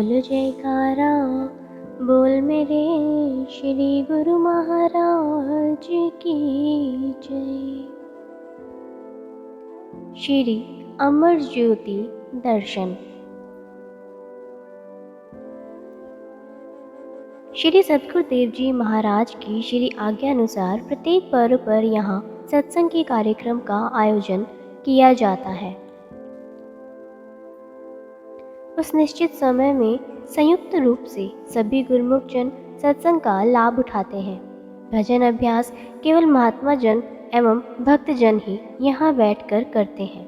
बोल जयकारा, बोल मेरे श्री गुरु महाराज की जय। श्री अमर ज्योति दर्शन। श्री सद्गुरुदेव जी महाराज की श्री आज्ञा अनुसार प्रत्येक पर्व पर यहाँ सत्संग के कार्यक्रम का आयोजन किया जाता है। उस निश्चित समय में संयुक्त रूप से सभी गुरुमुख जन सत्संग का लाभ उठाते हैं। भजन अभ्यास केवल महात्मा जन एवं भक्त जन ही यहाँ बैठकर करते हैं।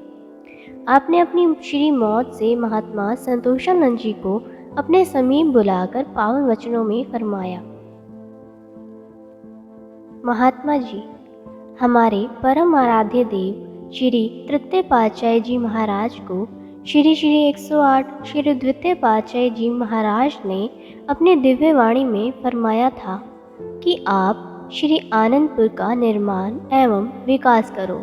आपने अपनी श्री मौत से महात्मा संतोषानंद जी को अपने समीप बुलाकर पावन वचनों में फरमाया, महात्मा जी, हमारे परम आराध्य देव श्री तृतीय पातशाही जी महाराज को श्री 108 श्री द्वितीय पातशाही जी महाराज ने अपनी दिव्य वाणी में फरमाया था कि आप श्री आनंदपुर का निर्माण एवं विकास करो।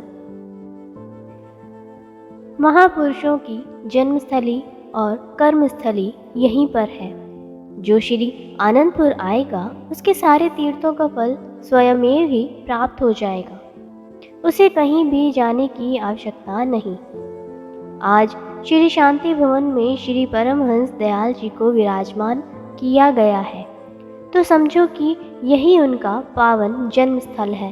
महापुरुषों की जन्मस्थली और कर्मस्थली यहीं पर है। जो श्री आनंदपुर आएगा उसके सारे तीर्थों का फल स्वयमेव ही प्राप्त हो जाएगा। उसे कहीं भी जाने की आवश्यकता नहीं। आज श्री शांति भवन में श्री परमहंस दयाल जी को विराजमान किया गया है, तो समझो कि यही उनका पावन जन्म स्थल है।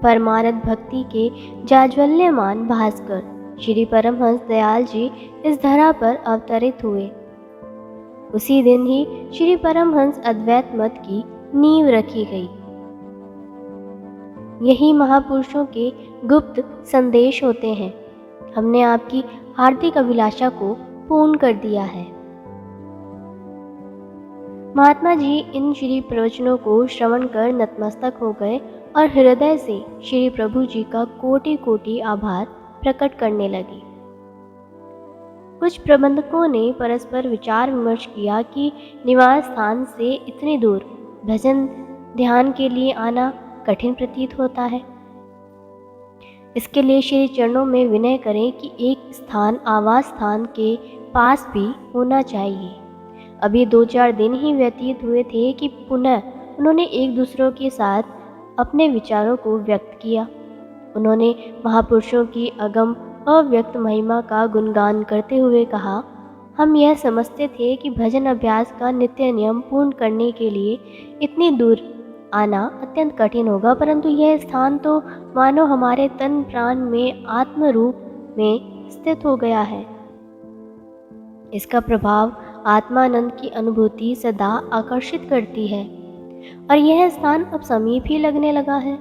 परमानंद भक्ति के जाज्वल्यमान भास्कर श्री परमहंस दयाल जी इस धरा पर अवतरित हुए। उसी दिन ही श्री परमहंस अद्वैत मत की नींव रखी गई। यही महापुरुषों के गुप्त संदेश होते हैं। हमने आपकी हार्दिक अभिलाषा को पूर्ण कर दिया है। महात्मा जी इन श्री प्रवचनों को श्रवण कर नतमस्तक हो गए और हृदय से श्री प्रभु जी का कोटि कोटि आभार प्रकट करने लगे। कुछ प्रबंधकों ने परस्पर विचार विमर्श किया कि निवास स्थान से इतनी दूर भजन ध्यान के लिए आना कठिन प्रतीत होता है। इसके लिए श्री चरणों में विनय करें कि एक स्थान आवास स्थान के पास भी होना चाहिए। अभी 2-4 दिन ही व्यतीत हुए थे कि पुनः उन्होंने एक दूसरों के साथ अपने विचारों को व्यक्त किया। उन्होंने महापुरुषों की अगम अव्यक्त महिमा का गुणगान करते हुए कहा, हम यह समझते थे कि भजन अभ्यास का नित्य नियम पूर्ण करने के लिए इतनी दूर आना अत्यंत कठिन होगा, परंतु यह स्थान तो मानो हमारे तन प्राण में आत्म रूप में स्थित हो गया है। इसका प्रभाव आत्मानंद की अनुभूति सदा आकर्षित करती है और यह स्थान अब समीप ही लगने लगा है।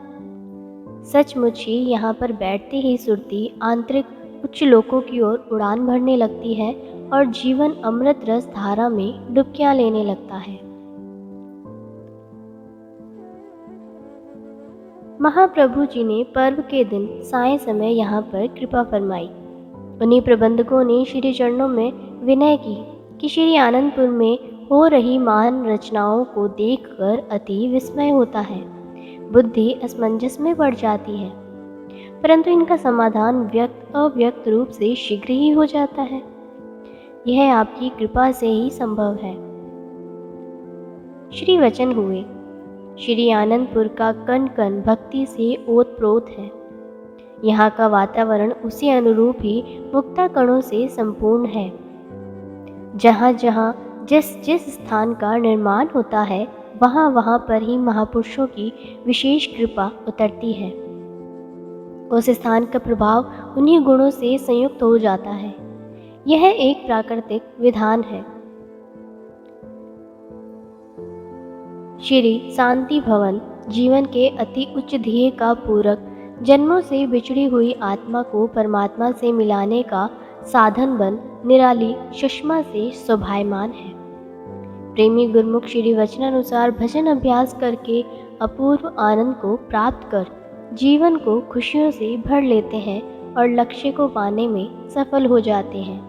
सचमुच ही यहाँ पर बैठते ही सुरती आंतरिक उच्च लोकों की ओर उड़ान भरने लगती है और जीवन अमृत रस धारा में डुबकियां लेने लगता है। महाप्रभु जी ने पर्व के दिन साय समय यहाँ पर कृपा फरमाई। उन्हीं प्रबंधकों ने श्री चरणों में विनय की कि श्री आनंदपुर में हो रही महान रचनाओं को देखकर अति विस्मय होता है, बुद्धि असमंजस में पड़ जाती है, परंतु इनका समाधान व्यक्त अव्यक्त रूप से शीघ्र ही हो जाता है। यह आपकी कृपा से ही संभव है। श्री वचन हुए। श्री आनंदपुर का कण कण भक्ति से ओतप्रोत है। यहाँ का वातावरण उसी अनुरूप ही मुक्ता कणों से संपूर्ण है। जहाँ जहाँ जिस जिस स्थान का निर्माण होता है वहाँ वहाँ पर ही महापुरुषों की विशेष कृपा उतरती है। उस स्थान का प्रभाव उन्हीं गुणों से संयुक्त हो जाता है। यह एक प्राकृतिक विधान है। श्री शांति भवन जीवन के अति उच्च ध्येय का पूरक, जन्मों से बिछड़ी हुई आत्मा को परमात्मा से मिलाने का साधन बन निराली सुषमा से शोभायमान है। प्रेमी गुरुमुख श्री वचनानुसार भजन अभ्यास करके अपूर्व आनंद को प्राप्त कर जीवन को खुशियों से भर लेते हैं और लक्ष्य को पाने में सफल हो जाते हैं।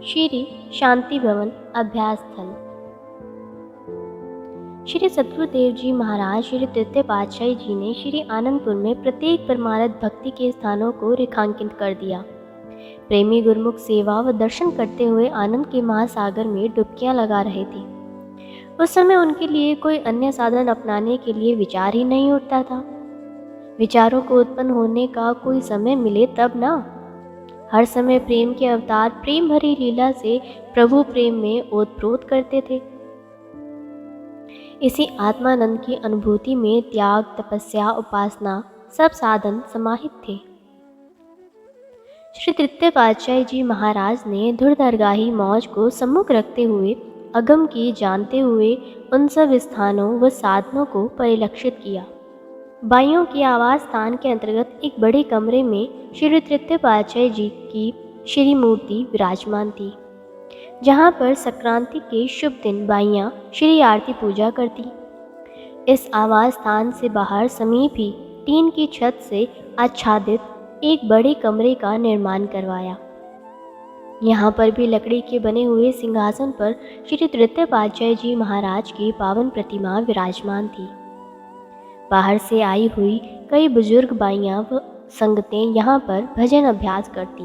श्री शांति भवन अभ्यास स्थल। श्री सद्गुरुदेव जी महाराज श्री तृतीय पातशाही जी ने श्री आनंदपुर में प्रत्येक परमारथ भक्ति के स्थानों को रेखांकित कर दिया। प्रेमी गुरुमुख सेवा व दर्शन करते हुए आनंद के महासागर में डुबकियां लगा रहे थे। उस समय उनके लिए कोई अन्य साधन अपनाने के लिए विचार ही नहीं उठता था। विचारों को उत्पन्न होने का कोई समय मिले तब ना। हर समय प्रेम के अवतार प्रेम भरी लीला से प्रभु प्रेम में ओतप्रोत करते थे। इसी आत्मानंद की अनुभूति में त्याग, तपस्या, उपासना सब साधन समाहित थे। श्री तृतीय पातशाही जी महाराज ने धुरधरगाही मौज को सम्मुख रखते हुए अगम की जानते हुए उन सब स्थानों व साधनों को परिलक्षित किया। बाइयों के आवास स्थान के अंतर्गत एक बड़े कमरे में श्री तृतीय पातशाही जी की श्री मूर्ति विराजमान थी, जहाँ पर संक्रांति के शुभ दिन बाइयाँ श्री आरती पूजा करती। इस आवास स्थान से बाहर समीप ही टीन की छत से आच्छादित एक बड़े कमरे का निर्माण करवाया। यहाँ पर भी लकड़ी के बने हुए सिंहासन पर श्री तृतीय पातशाही जी महाराज की पावन प्रतिमा विराजमान थी। बाहर से आई हुई कई बुजुर्ग बाइयाँ व संगतें यहाँ पर भजन अभ्यास करती।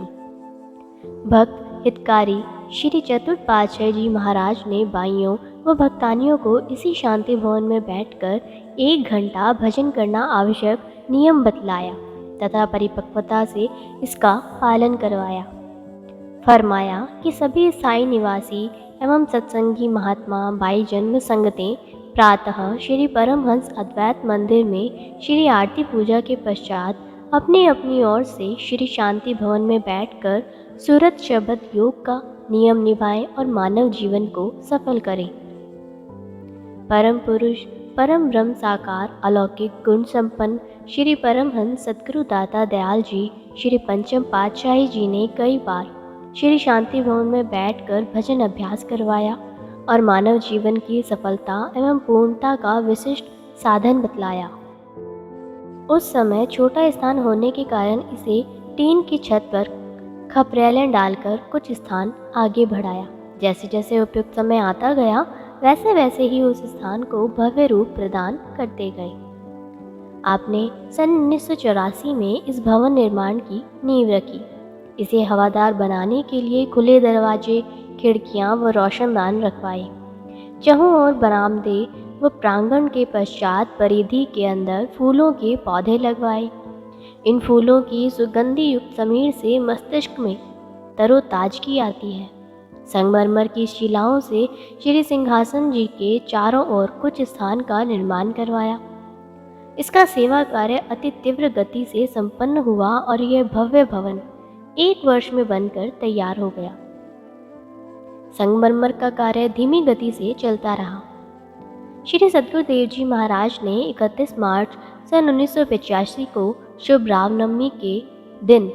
भक्त हितकारी श्री चतुर्थ पातशाही जी महाराज ने बाइयों व भक्तानियों को इसी शांति भवन में बैठकर 1 घंटा भजन करना आवश्यक नियम बतलाया तथा परिपक्वता से इसका पालन करवाया। फरमाया कि सभी स्थायी निवासी एवं सत्संगी महात्मा बाई जन्म संगतें प्रातः श्री परमहंस अद्वैत मंदिर में श्री आरती पूजा के पश्चात अपनी अपनी ओर से श्री शांति भवन में बैठकर सूरत शब्द योग का नियम निभाएं और मानव जीवन को सफल करें। परम पुरुष परम ब्रह्म साकार अलौकिक गुण संपन्न श्री परमहंस सद्गुरु दाता दयाल जी श्री पंचम पातशाही जी ने कई बार श्री शांति भवन में बैठकर भजन अभ्यास करवाया और मानव जीवन की सफलता एवं पूर्णता का विशिष्ट साधन बतलाया। उस समय छोटा स्थान होने के कारण इसे टीन की छत पर खपरेलें डालकर कुछ स्थान आगे बढ़ाया। जैसे जैसे उपयुक्त समय आता गया वैसे वैसे ही उस स्थान को भव्य रूप प्रदान करते गए। आपने सन 1984 में इस भवन निर्माण की नींव रखी। इसे हवादार बनाने के लिए खुले दरवाजे, खिड़कियां व रोशनदान रखवाए। चहुं और बरामदे व प्रांगण के पश्चात परिधि के अंदर फूलों के पौधे लगवाए। इन फूलों की सुगंधि युक्त समीर से मस्तिष्क में तरोताजगी आती है। संगमरमर की शिलाओं से श्री सिंहासन जी के चारों ओर कुछ स्थान का निर्माण करवाया। इसका सेवा कार्य अति तीव्र गति से संपन्न हुआ और यह भव्य भवन 1 वर्ष में बनकर तैयार हो गया। संगमरमर का कार्य धीमी गति से चलता रहा। श्री सद्गुरुदेव जी महाराज ने 31 मार्च सन 1985 को शुभ रामनवमी के दिन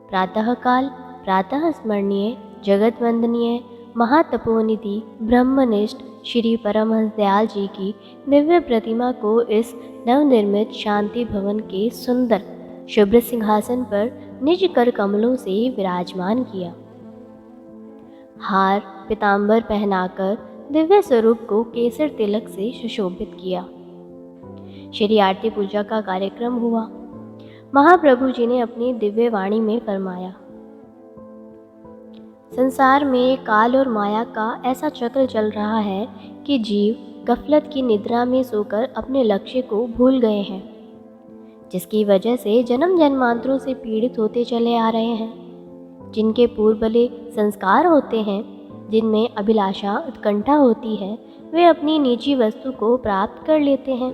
प्रातःकाल प्रातः स्मरणीय जगत वंदनीय महातपोनिधि ब्रह्मनिष्ठ श्री परमहंस दयाल जी की दिव्य प्रतिमा को इस नवनिर्मित शांति भवन के सुंदर शुभ्र सिंहासन पर निज कर कमलों से विराजमान किया। हार पीताम्बर पहनाकर दिव्य स्वरूप को केसर तिलक से सुशोभित किया। श्री आरती पूजा का कार्यक्रम हुआ। महाप्रभु जी ने अपनी दिव्य वाणी में फरमाया, संसार में काल और माया का ऐसा चक्र चल रहा है कि जीव गफलत की निद्रा में सोकर अपने लक्ष्य को भूल गए हैं, जिसकी वजह से जन्म जन्मांतरों से पीड़ित होते चले आ रहे हैं। जिनके पूर्वले संस्कार होते हैं, जिनमें अभिलाषा उत्कंठा होती है, वे अपनी निजी वस्तु को प्राप्त कर लेते हैं।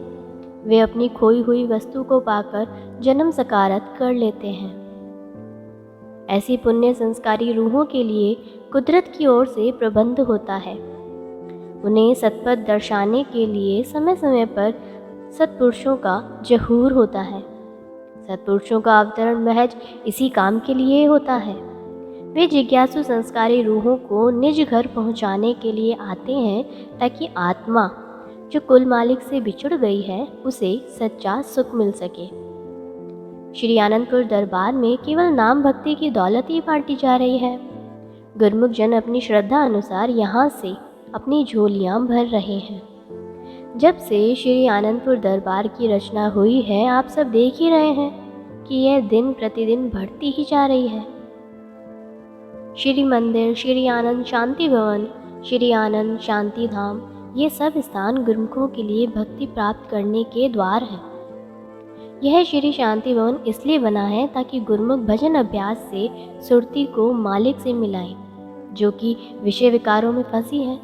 वे अपनी खोई हुई वस्तु को पाकर जन्म सकारत कर लेते हैं। ऐसी पुण्य संस्कारी रूहों के लिए कुदरत की ओर से प्रबंध होता है। उन्हें सत्पथ दर्शाने के लिए समय समय पर सत्पुरुषों का जहूर होता है। सत्पुरुषों का अवतरण महज इसी काम के लिए होता है। वे जिज्ञासु संस्कारी रूहों को निज घर पहुंचाने के लिए आते हैं, ताकि आत्मा जो कुल मालिक से बिछुड़ गई है उसे सच्चा सुख मिल सके। श्री आनंदपुर दरबार में केवल नाम भक्ति की दौलत ही बांटी जा रही है। गुरमुख जन अपनी श्रद्धा अनुसार यहाँ से अपनी झोलियाँ भर रहे हैं। जब से श्री आनंदपुर दरबार की रचना हुई है, आप सब देख ही रहे हैं कि यह दिन प्रतिदिन बढ़ती ही जा रही है। श्री मंदिर, श्री आनंद शांति भवन, श्री आनंद शांति धाम, ये सब स्थान गुरुमुखों के लिए भक्ति प्राप्त करने के द्वार हैं। यह श्री शांति भवन इसलिए बना है ताकि गुरुमुख भजन अभ्यास से सुरती को मालिक से मिलाएं, जो कि विषय विकारों में फंसी है।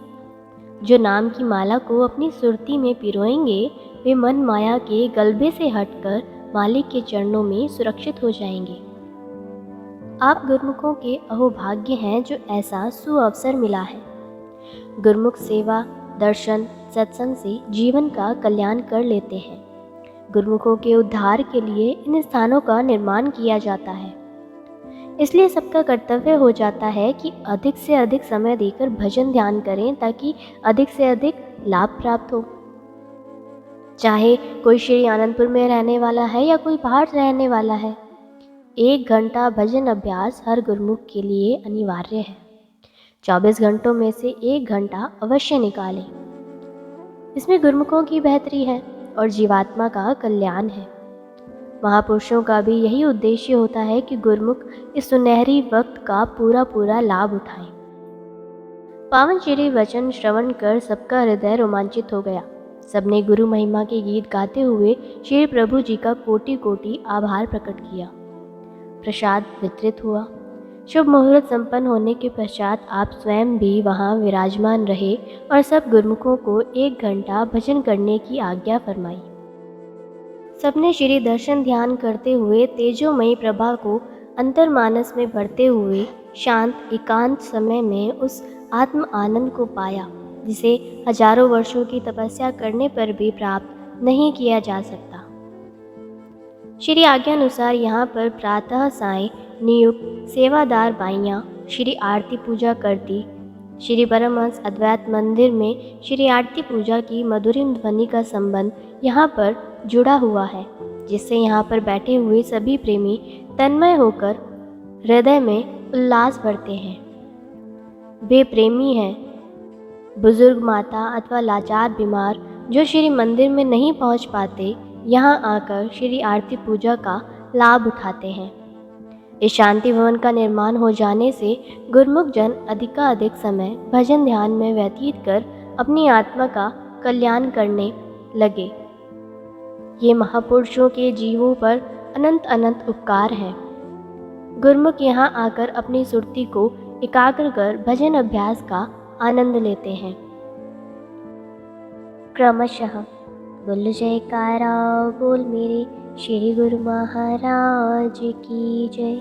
जो नाम की माला को अपनी सुरती में पिरोएंगे, वे मन माया के गलबे से हटकर मालिक के चरणों में सुरक्षित हो जाएंगे। आप गुरुमुखों के अहोभाग्य हैं जो ऐसा सुअवसर मिला है। गुरुमुख सेवा, दर्शन, सत्संग से जीवन का कल्याण कर लेते हैं। गुरुमुखों के उद्धार के लिए इन स्थानों का निर्माण किया जाता है। इसलिए सबका कर्तव्य हो जाता है कि अधिक से अधिक समय देकर भजन ध्यान करें ताकि अधिक से अधिक लाभ प्राप्त हो। चाहे कोई श्री आनंदपुर में रहने वाला है या कोई बाहर रहने वाला है, 1 घंटा भजन अभ्यास हर गुरुमुख के लिए अनिवार्य है। 24 घंटों में से 1 घंटा अवश्य निकालें। इसमें गुरुमुखों की बेहतरी है और जीवात्मा का कल्याण है। महापुरुषों का भी यही उद्देश्य होता है कि गुरुमुख इस सुनहरी वक्त का पूरा लाभ उठाएं। पावन श्री वचन श्रवण कर सबका हृदय रोमांचित हो गया। सबने गुरु महिमा के गीत गाते हुए श्री प्रभु जी का कोटि कोटि आभार प्रकट किया। प्रसाद वितरित हुआ। शुभ मुहूर्त संपन्न होने के पश्चात आप स्वयं भी वहां विराजमान रहे और सब गुरुमुखों को 1 घंटा भजन करने की आज्ञा फरमाई। सबने श्री दर्शन ध्यान करते हुए तेजोमयी प्रभा को अंतर्मानस में भरते हुए शांत एकांत समय में उस आत्म आनंद को पाया जिसे हजारों वर्षों की तपस्या करने पर भी प्राप्त नहीं किया जा सकता। श्री आज्ञानुसार यहाँ पर प्रातः सायं नियुक्त सेवादार बाइयाँ श्री आरती पूजा करती। श्री परमहंस अद्वैत मंदिर में श्री आरती पूजा की मधुरिम ध्वनि का संबंध यहाँ पर जुड़ा हुआ है, जिससे यहाँ पर बैठे हुए सभी प्रेमी तन्मय होकर हृदय में उल्लास भरते हैं। वे प्रेमी हैं बुजुर्ग माता अथवा लाचार बीमार जो श्री मंदिर में नहीं पहुँच पाते, यहाँ आकर श्री आरती पूजा का लाभ उठाते हैं। इस शांति भवन का निर्माण हो जाने से गुरुमुख जन अधिकाधिक समय भजन ध्यान में व्यतीत कर अपनी आत्मा का कल्याण करने लगे। ये महापुरुषों के जीवों पर अनंत अनंत उपकार हैं। गुरुमुख यहाँ आकर अपनी सुरती को एकाग्र कर भजन अभ्यास का आनंद लेते हैं। क्रमशः बोल जयकारा बोल मेरे श्री गुरु महाराज की जय।